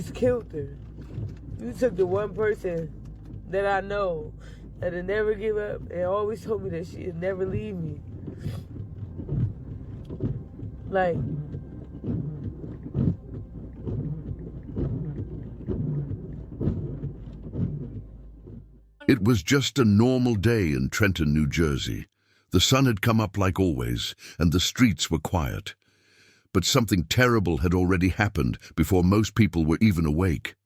just killed her. You took the one person that I know that'll never give up and always told me that she'd never leave me. Like, it was just a normal day in Trenton, New Jersey. The sun had come up like always, and the streets were quiet. But something terrible had already happened before most people were even awake.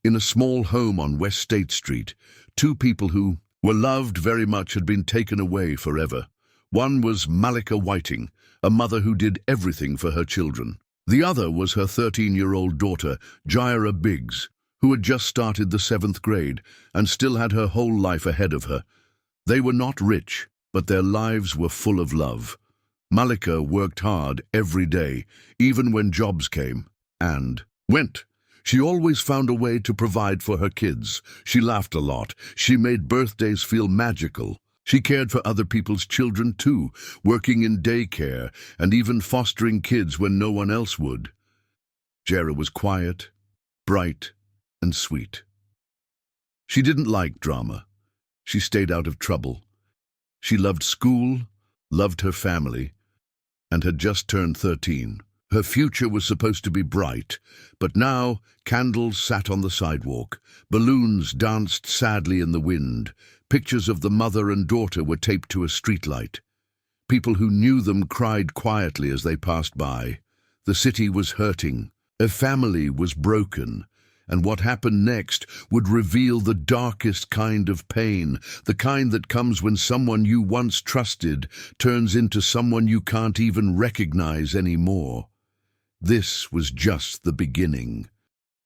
In a small home on West State Street, two people who were loved very much had been taken away forever. One was Malika Whiting, a mother who did everything for her children. The other was her 13-year-old daughter, Jairah Biggs, who had just started the 7th grade and still had her whole life ahead of her. They were not rich, but their lives were full of love. Malika worked hard every day, even when jobs came and went. She always found a way to provide for her kids. She laughed a lot. She made birthdays feel magical. She cared for other people's children too, working in daycare and even fostering kids when no one else would. Jairah was quiet, bright, and sweet. She didn't like drama. She stayed out of trouble. She loved school, loved her family, and had just turned 13. Her future was supposed to be bright, but now candles sat on the sidewalk, balloons danced sadly in the wind, pictures of the mother and daughter were taped to a streetlight. People who knew them cried quietly as they passed by. The city was hurting. A family was broken. And what happened next would reveal the darkest kind of pain, the kind that comes when someone you once trusted turns into someone you can't even recognize anymore. This was just the beginning.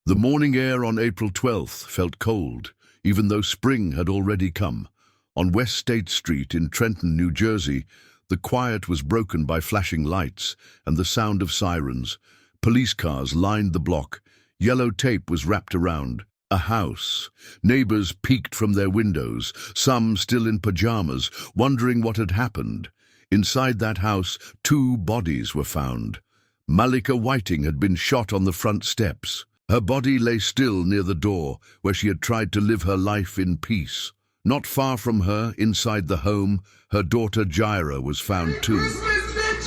The morning air on April 12th felt cold, even though spring had already come. On West State Street in Trenton, New Jersey, the quiet was broken by flashing lights and the sound of sirens. Police cars lined the block. Yellow tape was wrapped around a house. Neighbors peeked from their windows, some still in pajamas, wondering what had happened. Inside that house, 2 bodies were found. Malika Whiting had been shot on the front steps. Her body lay still near the door, where she had tried to live her life in peace. Not far from her, inside the home, her daughter Jairah was found too.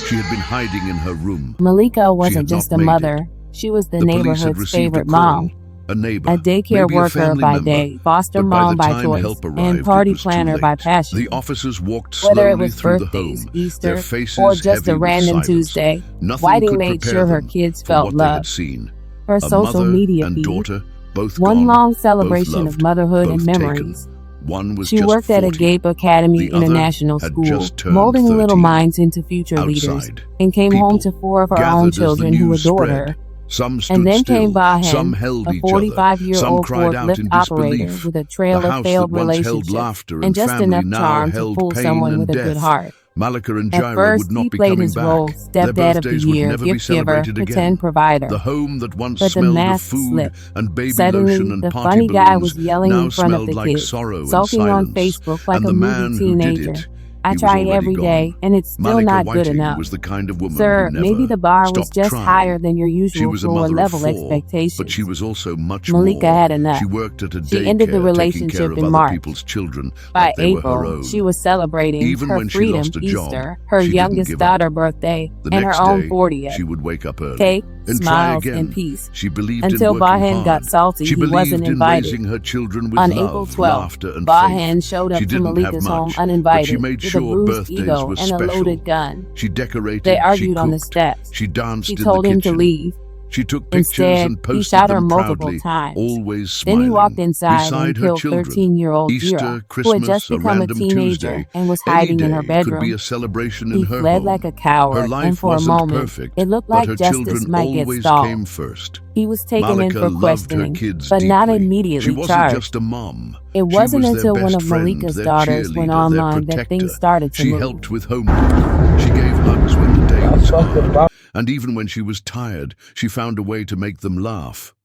She had been hiding in her room. Malika wasn't just a mother. She was the neighborhood's favorite mom, a neighbor, a daycare worker by day, foster mom by choice, and party planner by passion. The officers walked slowly Whether it was through birthdays, the home, Easter, faces or just a heavy with random silence. Tuesday, Nothing Whiting could made prepare sure her them kids for felt what they had loved. seen. Her A social mother media and feed, daughter, both one gone, long both celebration loved, of motherhood and both memories. taken. One was She just worked at a 40. Gape Academy The other International had School, just turned molding 13. little minds into future leaders, Outside, and came home to people 4 of her gathered own as the children who news adored spread. her. Some stood And then still, came Bahin, some held a each other, some 45-year-old cried out forklift in operator disbelief. with a trail The of house failed that once held relationships laughter and and just family enough now charm to held fool pain someone and with a good death. heart. Malika and At Jairah first, would not he be played coming his back. role, Their stepdad of the birthdays would year, never be gift giver, celebrated pretend again. provider. The home that once But the smelled of mask food slipped. and baby Suddenly, lotion and the party funny guy was balloons yelling now in front of smelled the like kids, sorrow and sulking on silence. Facebook like And a the movie man who did teenager. it, I he was try already every day, gone. and it's still Malika not good Whiting enough. was the kind of woman Sir, who never maybe the bar was stopped just trying. higher than your She usual was a floor mother level of 4, expectations. but she was also much Malika more. had enough. She worked at a She ended the daycare, taking relationship care of in other March. people's children By like they were her April, own. she was celebrating Even her when she freedom, lost a job, Easter, her she didn't youngest give daughter up. birthday, The and her next own day, 40th. she would wake up early Cake, and try smiles, again. and peace. She believed Until in working Bahin hard. got salty, She he believed wasn't in invited. raising her children with On love, April 12th, laughter, and Bahin faith. showed up She to didn't have Malika's home much, uninvited but she made with sure a bruised birthdays ego were and a special. loaded gun. She decorated, They she argued on the cooked, steps. she danced She in told the him kitchen. to leave. She took pictures Instead, and he posted shot her them multiple proudly, times. always smiling. Then he walked inside beside and her killed children. 13-year-old Easter, Jairah, who had Christmas, just a become a random teenager Tuesday, and was any hiding in her day bedroom. could be a celebration He in her fled home. like a Her coward, life and for a wasn't moment, perfect, it looked but like her justice children might get always stalled. came first. He was taken Malika in for loved her questioning, kids but not deeply. She immediately wasn't charged. just a mom. It She wasn't was their until one best of friend, Malika's their daughters went cheerleader, their online that protector. things started to She move. helped with homework. She gave hugs when the day was hard. And even when she was tired, she found a way to make them laugh.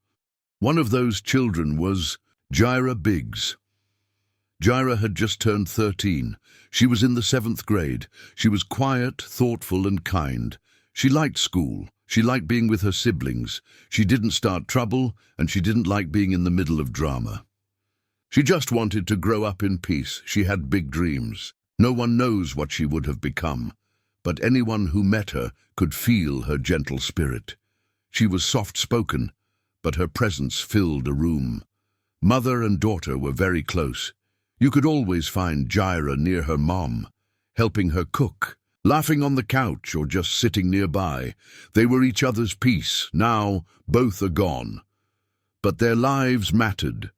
One of those children was Jairah Biggs. Jairah had just turned 13. She was in the 7th grade. She was quiet, thoughtful, and kind. She liked school, She liked being with her siblings. She didn't start trouble, and she didn't like being in the middle of drama. She just wanted to grow up in peace. She had big dreams. No one knows what she would have become, but anyone who met her could feel her gentle spirit. She was soft-spoken, but her presence filled a room. Mother and daughter were very close. You could always find Jairah near her mom, helping her cook, laughing on the couch or just sitting nearby. They were each other's peace. Now both are gone. But their lives mattered.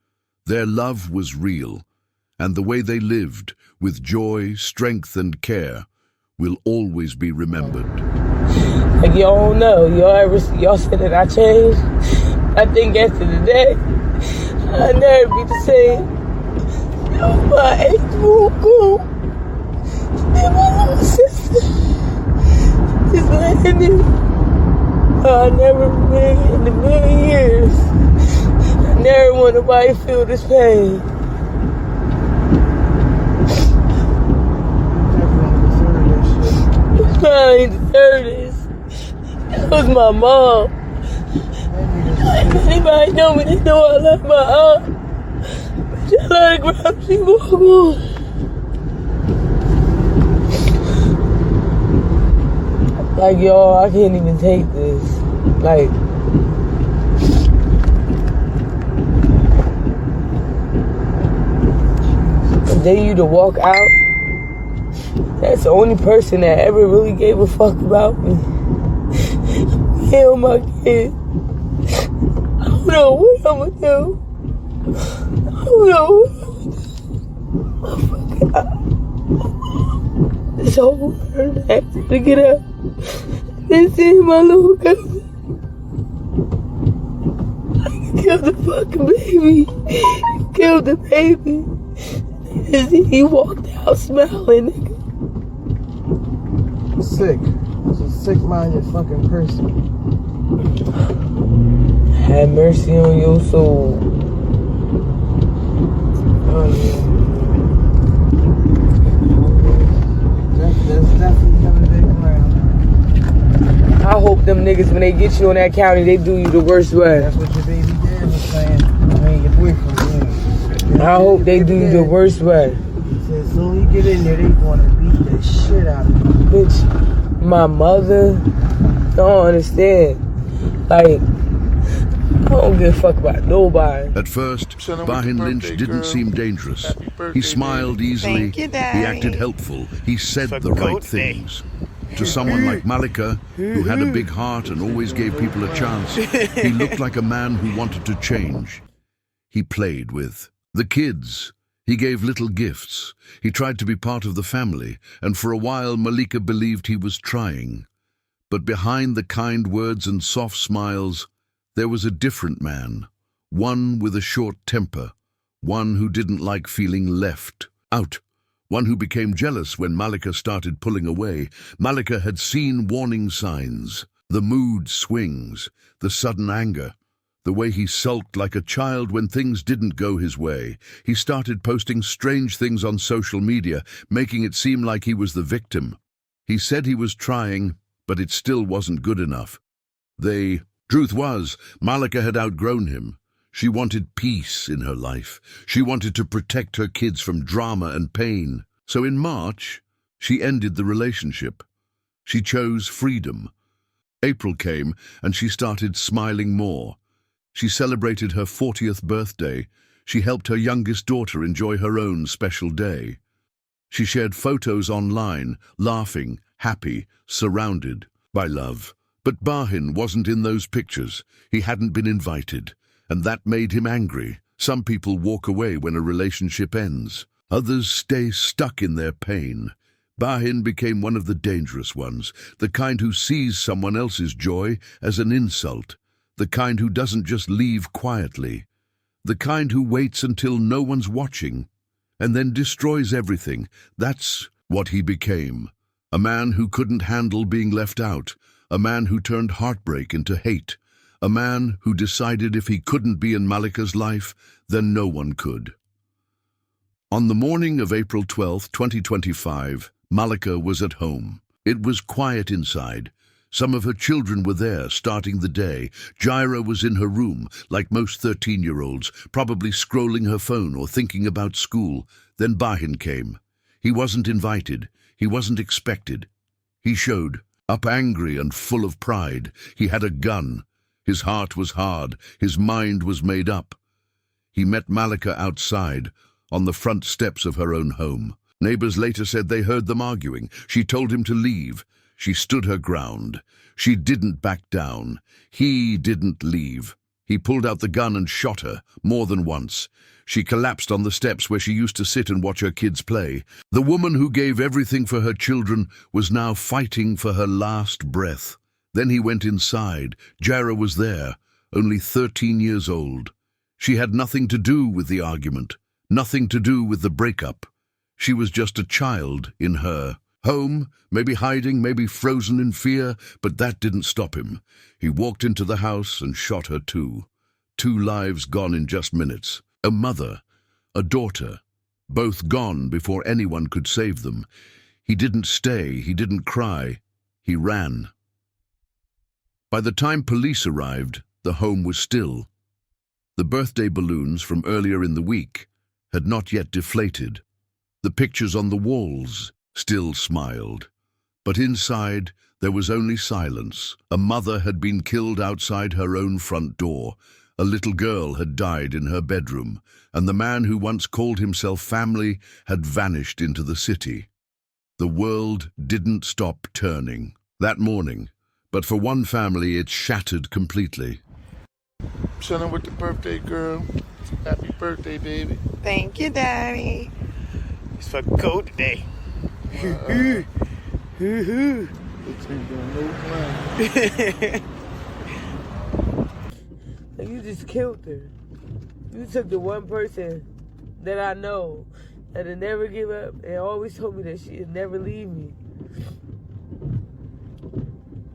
Their love was real, and the way they lived, with joy, strength, and care, will always be remembered. Like, y'all don't know. Y'all said that I changed. I think after the day, I'll never be the same. My age and my little sister just landed. I'll never been in a million years. I never want nobody to feel this pain. I ain't deserve this. That was my mom. If anybody know me, they know I love my aunt. I let her grab she walk on. Like, y'all, I can't even take this. Like, and then you to walk out, that's the only person that ever really gave a fuck about me. Hell, my kid. I don't know what I'm gonna do. I don't know what I'm gonna do. It's over. I have to get up. Then see my little cousin. I killed the fucking baby. He killed the baby. He walked out smiling, nigga. Sick. That's a sick-minded fucking person. Have mercy on your soul. Oh, yeah. That's definitely coming back around. I hope them niggas, when they get you on that county, they do you the worst way. That's what your baby dad was saying. I mean, your boyfriend. Yeah. I hope they do you the worst way. He said, as soon as you get in there, they gonna beat the shit out of you. Bitch, my mother don't understand. Like, I don't give a fuck about nobody. At first, Bahin Lynch didn't seem dangerous. He smiled easily. He acted helpful. He said the right things. To someone like Malika, who had a big heart and always gave people a chance, he looked like a man who wanted to change. He played with the kids. He gave little gifts. He tried to be part of the family, and for a while Malika believed he was trying. But behind the kind words and soft smiles, there was a different man, one with a short temper, one who didn't like feeling left out, one who became jealous when Malika started pulling away. Malika had seen warning signs, the mood swings, the sudden anger, the way he sulked like a child when things didn't go his way. He started posting strange things on social media, making it seem like he was the victim. He said he was trying, but it still wasn't good enough. Truth was, Malika had outgrown him. She wanted peace in her life. She wanted to protect her kids from drama and pain. So in March, she ended the relationship. She chose freedom. April came, and she started smiling more. She celebrated her 40th birthday. She helped her youngest daughter enjoy her own special day. She shared photos online, laughing, happy, surrounded by love. But Bahin wasn't in those pictures. He hadn't been invited, and that made him angry. Some people walk away when a relationship ends. Others stay stuck in their pain. Bahin became one of the dangerous ones, the kind who sees someone else's joy as an insult, the kind who doesn't just leave quietly, the kind who waits until no one's watching, and then destroys everything. That's what he became. A man who couldn't handle being left out. A man who turned heartbreak into hate. A man who decided if he couldn't be in Malika's life, then no one could. On the morning of April 12, 2025, Malika was at home. It was quiet inside. Some of her children were there, starting the day. Jairah was in her room, like most 13-year-olds, probably scrolling her phone or thinking about school. Then Bahin came. He wasn't invited. He wasn't expected. He showed up angry and full of pride. He had a gun. His heart was hard. His mind was made up. He met Malika outside, on the front steps of her own home. Neighbors later said they heard them arguing. She told him to leave. She stood her ground. She didn't back down. He didn't leave. He pulled out the gun and shot her, more than once. She collapsed on the steps where she used to sit and watch her kids play. The woman who gave everything for her children was now fighting for her last breath. Then he went inside. Jairah was there, only 13 years old. She had nothing to do with the argument, nothing to do with the breakup. She was just a child in her. Home, maybe hiding, maybe frozen in fear, but that didn't stop him. He walked into the house and shot her too. 2 lives gone in just minutes. A mother, a daughter, both gone before anyone could save them. He didn't stay, he didn't cry, he ran. By the time police arrived, the home was still. The birthday balloons from earlier in the week had not yet deflated. The pictures on the walls still smiled. But inside, there was only silence. A mother had been killed outside her own front door. A little girl had died in her bedroom, and the man who once called himself family had vanished into the city. The world didn't stop turning that morning, but for one family it shattered completely. Chilling with the birthday girl. Happy birthday, baby. Thank you, Daddy. It's fucking cold today. Like, you just killed her. You took the one person that I know that'll never give up and always told me that she'd never leave me.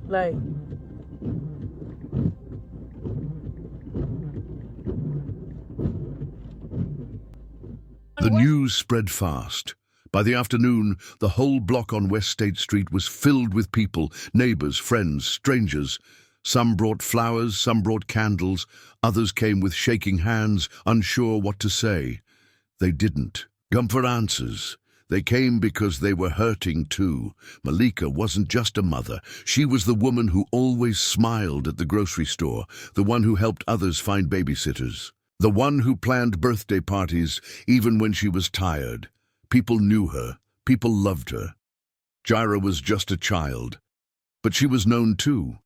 Like, the news spread fast. By the afternoon, the whole block on West State Street was filled with people, neighbors, friends, strangers. Some brought flowers, some brought candles, others came with shaking hands, unsure what to say. They didn't come for answers. They came because they were hurting too. Malika wasn't just a mother. She was the woman who always smiled at the grocery store, the one who helped others find babysitters, the one who planned birthday parties even when she was tired. People knew her. People loved her. Jairah was just a child, but she was known too.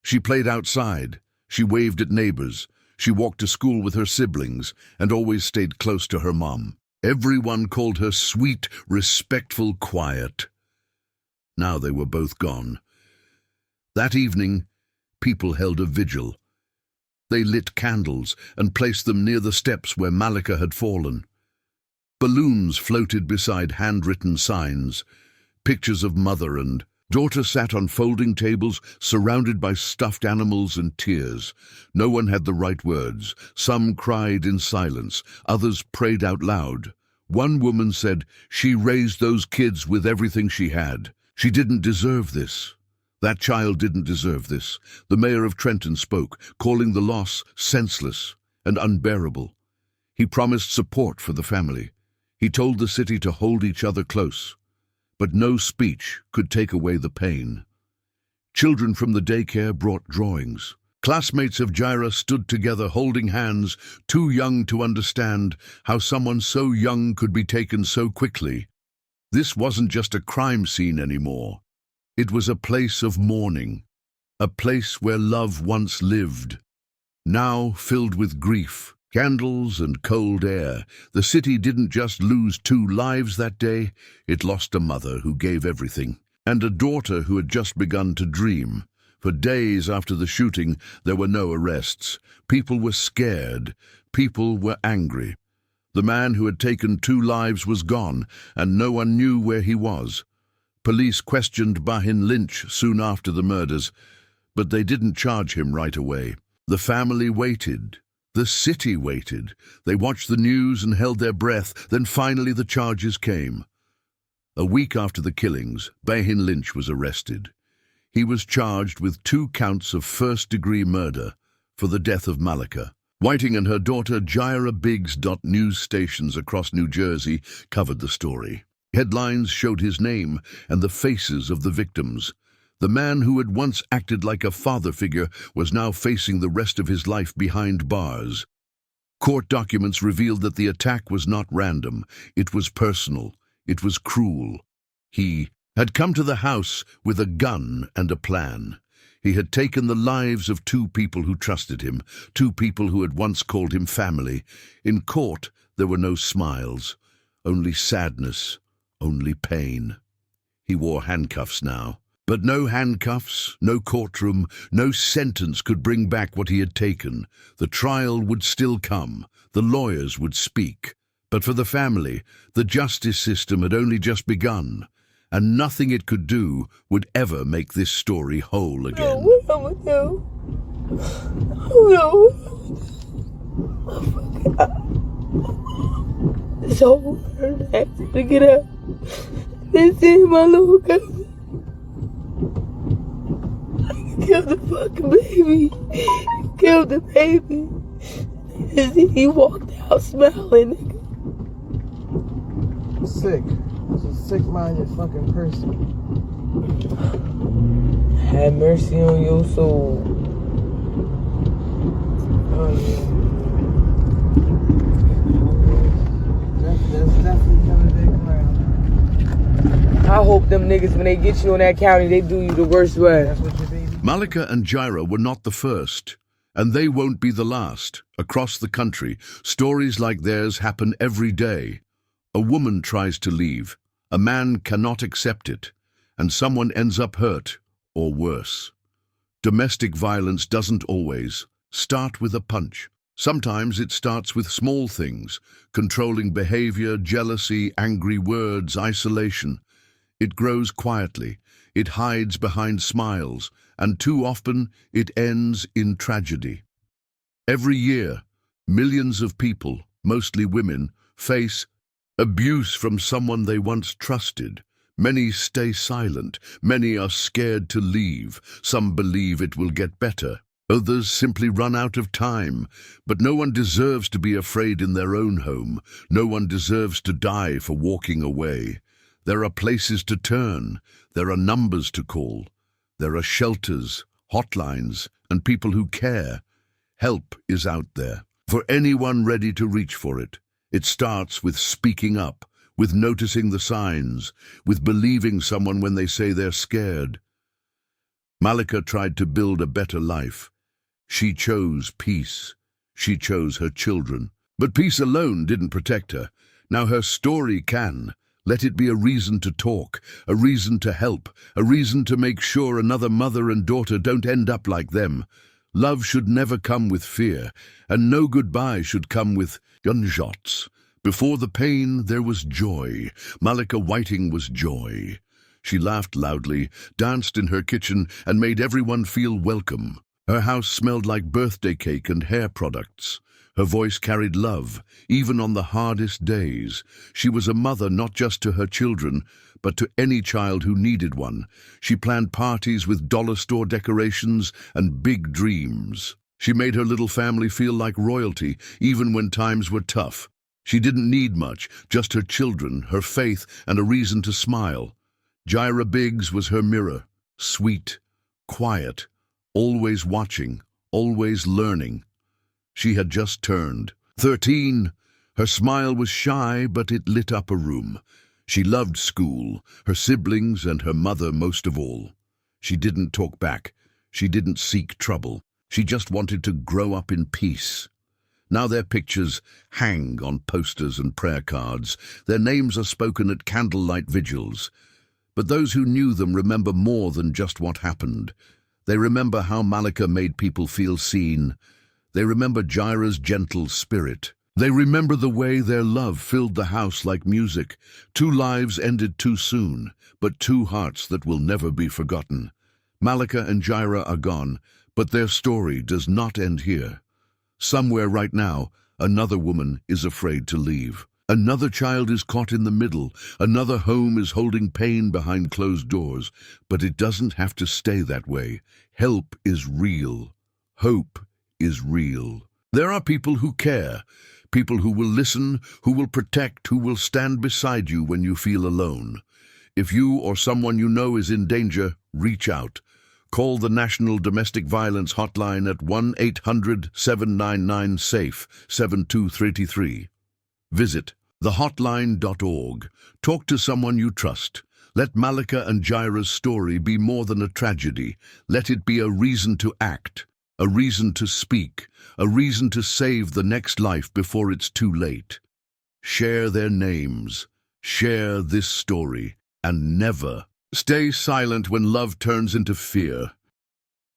She played outside. She waved at neighbors. She walked to school with her siblings and always stayed close to her mom. Everyone called her sweet, respectful, quiet. Now they were both gone. That evening, people held a vigil. They lit candles and placed them near the steps where Malika had fallen. Balloons floated beside handwritten signs. Pictures of mother and daughter sat on folding tables, surrounded by stuffed animals and tears. No one had the right words. Some cried in silence. Others prayed out loud. One woman said she raised those kids with everything she had. She didn't deserve this. That child didn't deserve this. The mayor of Trenton spoke, calling the loss senseless and unbearable. He promised support for the family. He told the city to hold each other close. But no speech could take away the pain. Children from the daycare brought drawings. Classmates of Jairah stood together holding hands, too young to understand how someone so young could be taken so quickly. This wasn't just a crime scene anymore. It was a place of mourning, a place where love once lived, now filled with grief, candles and cold air. The city didn't just lose 2 lives that day, it lost a mother who gave everything, and a daughter who had just begun to dream. For days after the shooting, there were no arrests. People were scared. People were angry. The man who had taken 2 lives was gone, and no one knew where he was. Police questioned Bahin Lynch soon after the murders, but they didn't charge him right away. The family waited. The city waited. They watched the news and held their breath. Then finally the charges came. A week after the killings, Bahin Lynch was arrested. He was charged with 2 counts of first-degree murder for the death of Malika. Whiting and her daughter Jairah Biggs. News stations across New Jersey covered the story. Headlines showed his name and the faces of the victims. The man who had once acted like a father figure was now facing the rest of his life behind bars. Court documents revealed that the attack was not random. It was personal. It was cruel. He had come to the house with a gun and a plan. He had taken the lives of 2 people who trusted him, 2 people who had once called him family. In court, there were no smiles, only sadness, only pain. He wore handcuffs now. But no handcuffs, no courtroom, no sentence could bring back what he had taken. The trial would still come. The lawyers would speak. But for the family, the justice system had only just begun, and nothing it could do would ever make this story whole again. What am I gonna do? Oh no. It's over. I have to get up. This is my little cousin. Killed the fucking baby. Killed the baby. He walked out smiling, nigga. Sick. That's a sick-minded fucking person. Have mercy on your soul. Oh, yeah. That's definitely gonna be around. I hope them niggas, when they get you in that county, they do you the worst way. That's what your baby. Malika and Jairah were not the first, and they won't be the last. Across the country, stories like theirs happen every day. A woman tries to leave, a man cannot accept it, and someone ends up hurt, or worse. Domestic violence doesn't always start with a punch. Sometimes it starts with small things, controlling behavior, jealousy, angry words, isolation. It grows quietly, it hides behind smiles, and too often it ends in tragedy. Every year, millions of people, mostly women, face abuse from someone they once trusted. Many stay silent, many are scared to leave, some believe it will get better. Others simply run out of time, but no one deserves to be afraid in their own home. No one deserves to die for walking away. There are places to turn, there are numbers to call. There are shelters, hotlines, and people who care. Help is out there, for anyone ready to reach for it. It starts with speaking up, with noticing the signs, with believing someone when they say they're scared. Malika tried to build a better life. She chose peace. She chose her children. But peace alone didn't protect her. Now her story can. Let it be a reason to talk, a reason to help, a reason to make sure another mother and daughter don't end up like them. Love should never come with fear, and no goodbye should come with gunshots. Before the pain, there was joy. Malika Whiting was joy. She laughed loudly, danced in her kitchen, and made everyone feel welcome. Her house smelled like birthday cake and hair products. Her voice carried love, even on the hardest days. She was a mother not just to her children, but to any child who needed one. She planned parties with dollar store decorations and big dreams. She made her little family feel like royalty, even when times were tough. She didn't need much, just her children, her faith, and a reason to smile. Jairah Biggs was her mirror, sweet, quiet, always watching, always learning. She had just turned 13. Her smile was shy, but it lit up a room. She loved school, her siblings, and her mother most of all. She didn't talk back. She didn't seek trouble. She just wanted to grow up in peace. Now their pictures hang on posters and prayer cards. Their names are spoken at candlelight vigils. But those who knew them remember more than just what happened. They remember how Malika made people feel seen. They remember Jairah's gentle spirit. They remember the way their love filled the house like music. 2 lives ended too soon, but 2 hearts that will never be forgotten. Malika and Jairah are gone, but their story does not end here. Somewhere right now, another woman is afraid to leave. Another child is caught in the middle. Another home is holding pain behind closed doors. But it doesn't have to stay that way. Help is real. Hope is real. There are people who care. People who will listen, who will protect, who will stand beside you when you feel alone. If you or someone you know is in danger, reach out. Call the National Domestic Violence Hotline at 1-800-799-SAFE 7233. Visit thehotline.org. Talk to someone you trust. Let Malika and Jairah's story be more than a tragedy. Let it be a reason to act, a reason to speak, a reason to save the next life before it's too late. Share their names. Share this story. And never stay silent when love turns into fear.